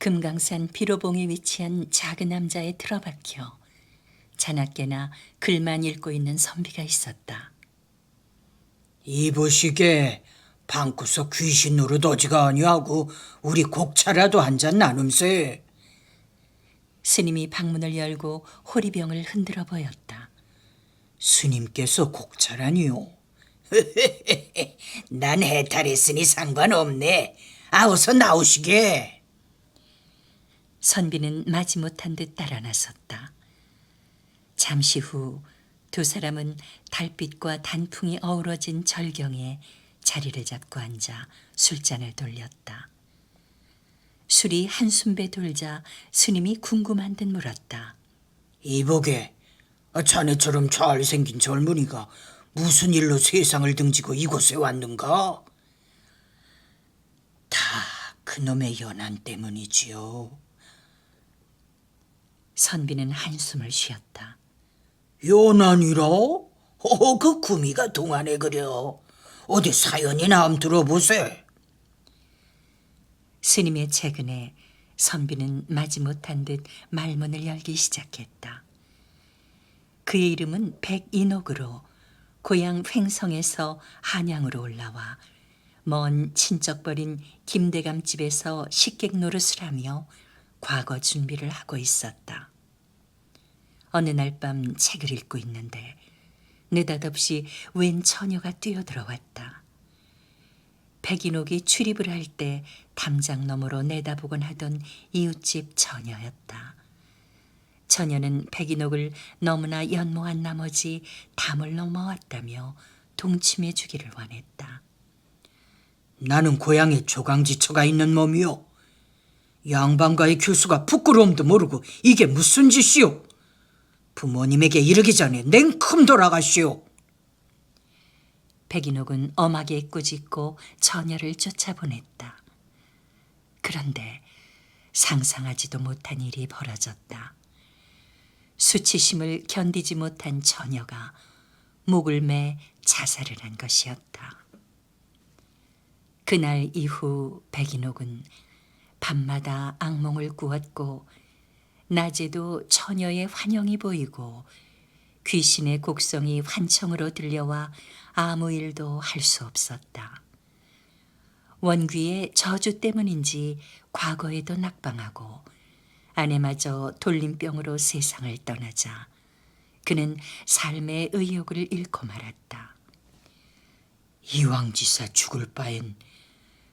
금강산 비로봉에 위치한 작은 남자에 틀어박혀 자나깨나 글만 읽고 있는 선비가 있었다. 이보시게 방구석 귀신 노릇 어지가 아니하고 우리 곡차라도 한 잔 나눔세. 스님이 방문을 열고 호리병을 흔들어 보였다. 스님께서 곡차라니요? 난 해탈했으니 상관없네. 어서 나오시게. 선비는 마지못한 듯 따라 나섰다. 잠시 후 두 사람은 달빛과 단풍이 어우러진 절경에 자리를 잡고 앉아 술잔을 돌렸다. 술이 한숨배 돌자 스님이 궁금한 듯 물었다. 이보게, 자네처럼 잘생긴 젊은이가 무슨 일로 세상을 등지고 이곳에 왔는가? 다 그놈의 연한 때문이지요. 선비는 한숨을 쉬었다. 연한이라? 그 구미가 동안에 그려. 어디 사연이나 함 들어보세. 스님의 최근에 선비는 마지못한 듯 말문을 열기 시작했다. 그의 이름은 백인옥으로 고향 횡성에서 한양으로 올라와 먼 친척벌인 김대감 집에서 식객 노릇을 하며 과거 준비를 하고 있었다. 어느 날 밤 책을 읽고 있는데 느닷없이 웬 처녀가 뛰어들어왔다. 백인옥이 출입을 할 때 담장 너머로 내다보곤 하던 이웃집 처녀였다. 처녀는 백인옥을 너무나 연모한 나머지 담을 넘어왔다며 동침해 주기를 원했다. 나는 고향에 조강지처가 있는 몸이요. 양반가의 교수가 부끄러움도 모르고 이게 무슨 짓이요? 부모님에게 이르기 전에 냉큼 돌아가시오. 백인옥은 엄하게 꾸짖고 처녀를 쫓아보냈다. 그런데 상상하지도 못한 일이 벌어졌다. 수치심을 견디지 못한 처녀가 목을 매 자살을 한 것이었다. 그날 이후 백인옥은 밤마다 악몽을 꾸었고 낮에도 처녀의 환영이 보이고 귀신의 곡성이 환청으로 들려와 아무 일도 할 수 없었다. 원귀의 저주 때문인지 과거에도 낙방하고 아내마저 돌림병으로 세상을 떠나자 그는 삶의 의욕을 잃고 말았다. 이왕지사 죽을 바엔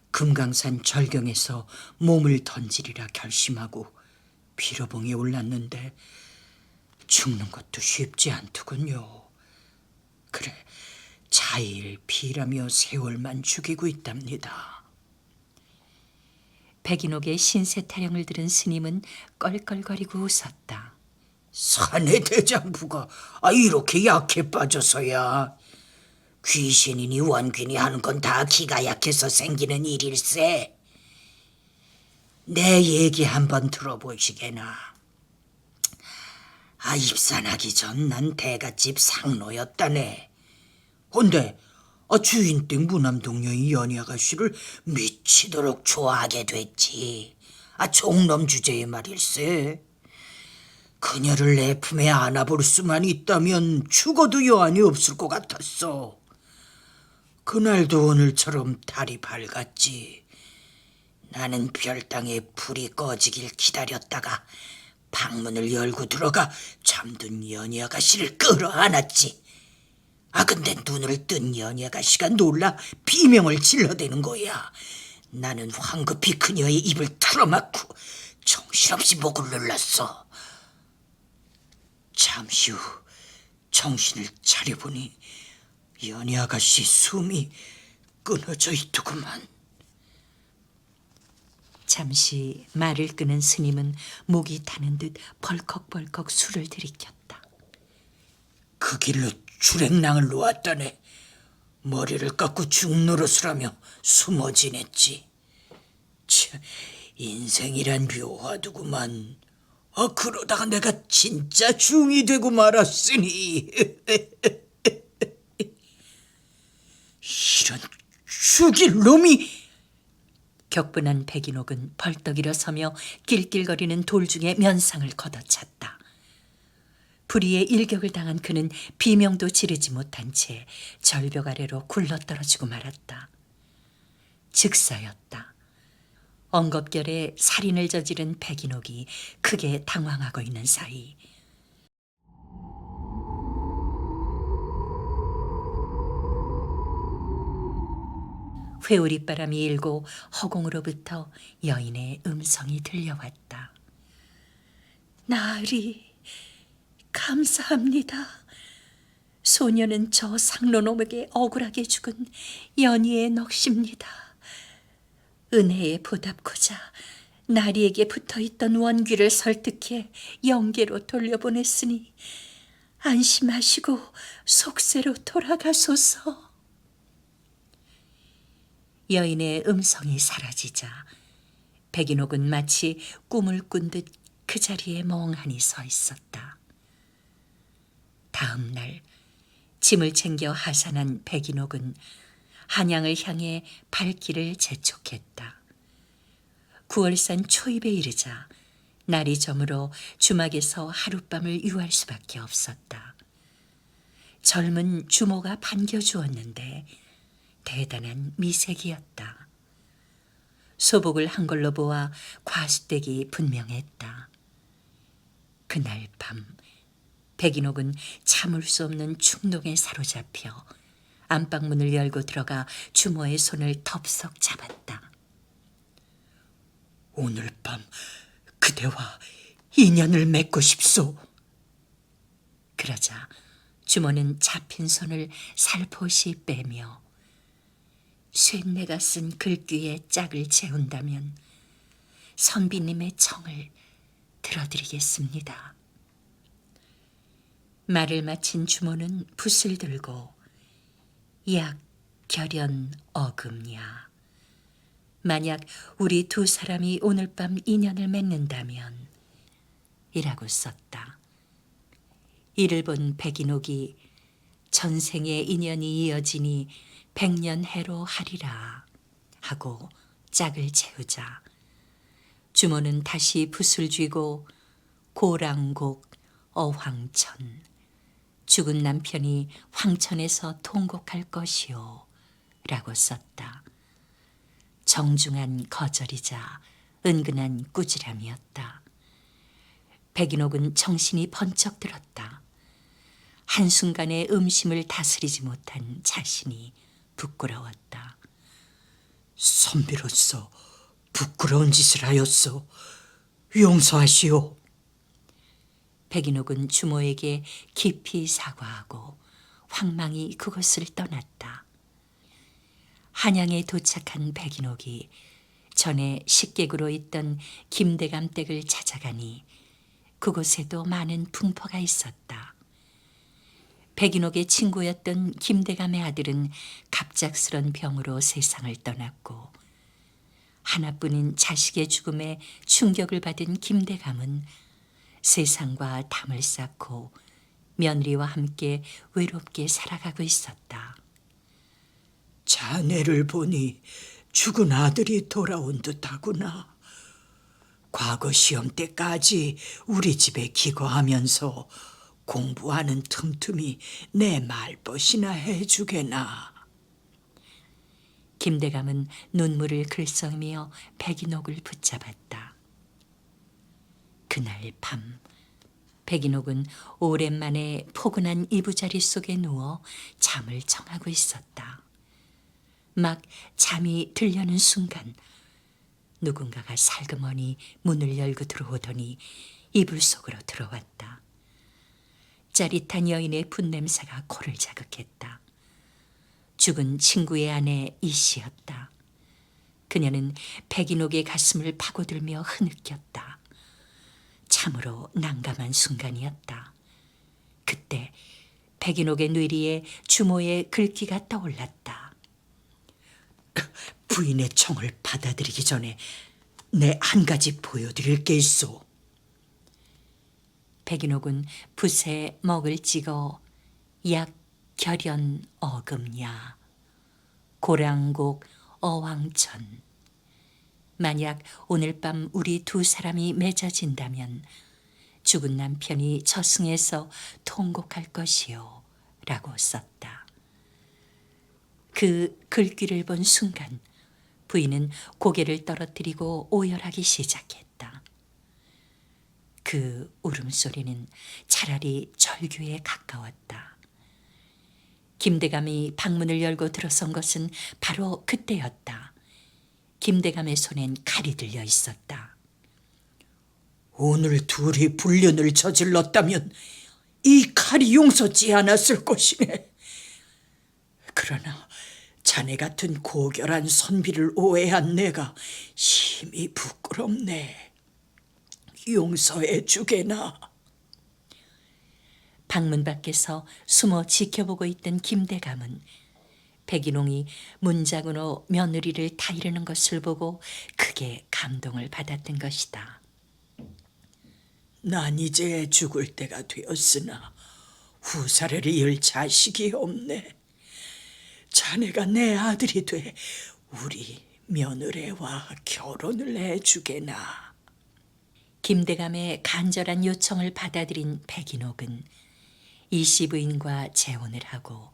금강산 절경에서 몸을 던지리라 결심하고 비로봉에 올랐는데 죽는 것도 쉽지 않더군요. 그래, 자일 비라며 세월만 죽이고 있답니다. 백인옥의 신세 타령을 들은 스님은 껄껄거리고 웃었다. 사내 대장부가 이렇게 약해 빠져서야. 귀신이니 원균이 하는 건 다 기가 약해서 생기는 일일세. 내 얘기 한번 들어보시게나. 입산하기 전 난 대갓집 상노였다네. 근데 주인댁 무남동녀인 연희 아가씨를 미치도록 좋아하게 됐지. 종놈 주제의 말일세. 그녀를 내 품에 안아볼 수만 있다면 죽어도 여한이 없을 것 같았어. 그날도 오늘처럼 달이 밝았지. 나는 별당에 불이 꺼지길 기다렸다가 방문을 열고 들어가 잠든 연희 아가씨를 끌어안았지. 근데 눈을 뜬 연희 아가씨가 놀라 비명을 질러대는 거야. 나는 황급히 그녀의 입을 틀어막고 정신없이 목을 눌렀어. 잠시 후 정신을 차려보니 연희 아가씨 숨이 끊어져 있더구만. 잠시 말을 끄는 스님은 목이 타는 듯 벌컥벌컥 술을 들이켰다. 그 길로 주랭랑을 놓았다네. 머리를 깎고 죽노릇을 하며 숨어 지냈지. 인생이란 묘하더구만. 그러다가 내가 진짜 중이 되고 말았으니. 이런 죽일 놈이. 격분한 백인옥은 벌떡 일어서며 낄낄거리는 돌중에 면상을 걷어찼다. 불의의 일격을 당한 그는 비명도 지르지 못한 채 절벽 아래로 굴러떨어지고 말았다. 즉사였다. 엉겁결에 살인을 저지른 백인옥이 크게 당황하고 있는 사이 회오리바람이 일고 허공으로부터 여인의 음성이 들려왔다. 나으리, 감사합니다. 소녀는 저 상로놈에게 억울하게 죽은 연희의 넋입니다. 은혜에 보답고자 나리에게 붙어있던 원귀를 설득해 영계로 돌려보냈으니 안심하시고 속세로 돌아가소서. 여인의 음성이 사라지자 백인옥은 마치 꿈을 꾼 듯 그 자리에 멍하니 서 있었다. 다음 날 짐을 챙겨 하산한 백인옥은 한양을 향해 발길을 재촉했다. 9월산 초입에 이르자 날이 저물어 주막에서 하룻밤을 유할 수밖에 없었다. 젊은 주모가 반겨주었는데 대단한 미색이었다. 소복을 한 걸로 보아 과수댁이 분명했다. 그날 밤 백인옥은 참을 수 없는 충동에 사로잡혀 안방문을 열고 들어가 주모의 손을 덥석 잡았다. 오늘 밤 그대와 인연을 맺고 싶소. 그러자 주모는 잡힌 손을 살포시 빼며 쇠내가 쓴 글귀에 짝을 재운다면 선비님의 청을 들어드리겠습니다. 말을 마친 주모는 붓을 들고 약 결연 어금냐. 만약 우리 두 사람이 오늘 밤 인연을 맺는다면 이라고 썼다. 이를 본 백인옥이 전생의 인연이 이어지니 백년해로 하리라 하고 짝을 채우자 주모는 다시 붓을 쥐고 고랑곡 어황천 죽은 남편이 황천에서 통곡할 것이요 라고 썼다. 정중한 거절이자 은근한 꾸지람이었다. 백인옥은 정신이 번쩍 들었다. 한순간에 음심을 다스리지 못한 자신이 부끄러웠다. 선비로서 부끄러운 짓을 하였소. 용서하시오. 백인옥은 주모에게 깊이 사과하고 황망히 그곳을 떠났다. 한양에 도착한 백인옥이 전에 식객으로 있던 김대감 댁을 찾아가니 그곳에도 많은 풍포가 있었다. 백인옥의 친구였던 김대감의 아들은 갑작스런 병으로 세상을 떠났고 하나뿐인 자식의 죽음에 충격을 받은 김대감은 세상과 담을 쌓고 며느리와 함께 외롭게 살아가고 있었다. 자네를 보니 죽은 아들이 돌아온 듯하구나. 과거 시험 때까지 우리 집에 기거하면서 공부하는 틈틈이 내 말벗이나 해주게나. 김대감은 눈물을 글썽이며 백인옥을 붙잡았다. 그날 밤 백인옥은 오랜만에 포근한 이부자리 속에 누워 잠을 청하고 있었다. 막 잠이 들려는 순간 누군가가 살그머니 문을 열고 들어오더니 이불 속으로 들어왔다. 짜릿한 여인의 분냄새가 코를 자극했다. 죽은 친구의 아내 이씨였다. 그녀는 백인옥의 가슴을 파고들며 흐느꼈다. 참으로 난감한 순간이었다. 그때 백인옥의 뇌리에 주모의 글귀가 떠올랐다. 부인의 청을 받아들이기 전에 내 한 가지 보여드릴 게 있소. 백인옥은 붓에 먹을 찍어 약 결연 어금냐 고랑곡 어왕천 만약 오늘 밤 우리 두 사람이 맺어진다면 죽은 남편이 저승에서 통곡할 것이요 라고 썼다. 그 글귀를 본 순간 부인은 고개를 떨어뜨리고 오열하기 시작했다. 그 울음소리는 차라리 절규에 가까웠다. 김대감이 방문을 열고 들어선 것은 바로 그때였다. 김대감의 손엔 칼이 들려 있었다. 오늘 둘이 불륜을 저질렀다면 이 칼이 용서치 않았을 것이네. 그러나 자네 같은 고결한 선비를 오해한 내가 심히 부끄럽네. 용서해 주게나. 방문 밖에서 숨어 지켜보고 있던 김대감은 백인홍이 문장으로 며느리를 타이르는 것을 보고 크게 감동을 받았던 것이다. 난 이제 죽을 때가 되었으나 후사를 이을 자식이 없네. 자네가 내 아들이 돼 우리 며느리와 결혼을 해주게나. 김대감의 간절한 요청을 받아들인 백인옥은 이씨 부인과 재혼을 하고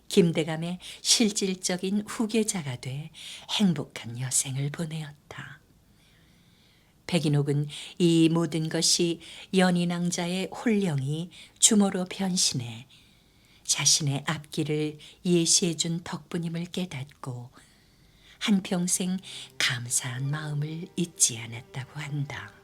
김대감의 실질적인 후계자가 돼 행복한 여생을 보내었다. 백인옥은 이 모든 것이 연인왕자의 홀령이 주모로 변신해 자신의 앞길을 예시해 준 덕분임을 깨닫고 한평생 감사한 마음을 잊지 않았다고 한다.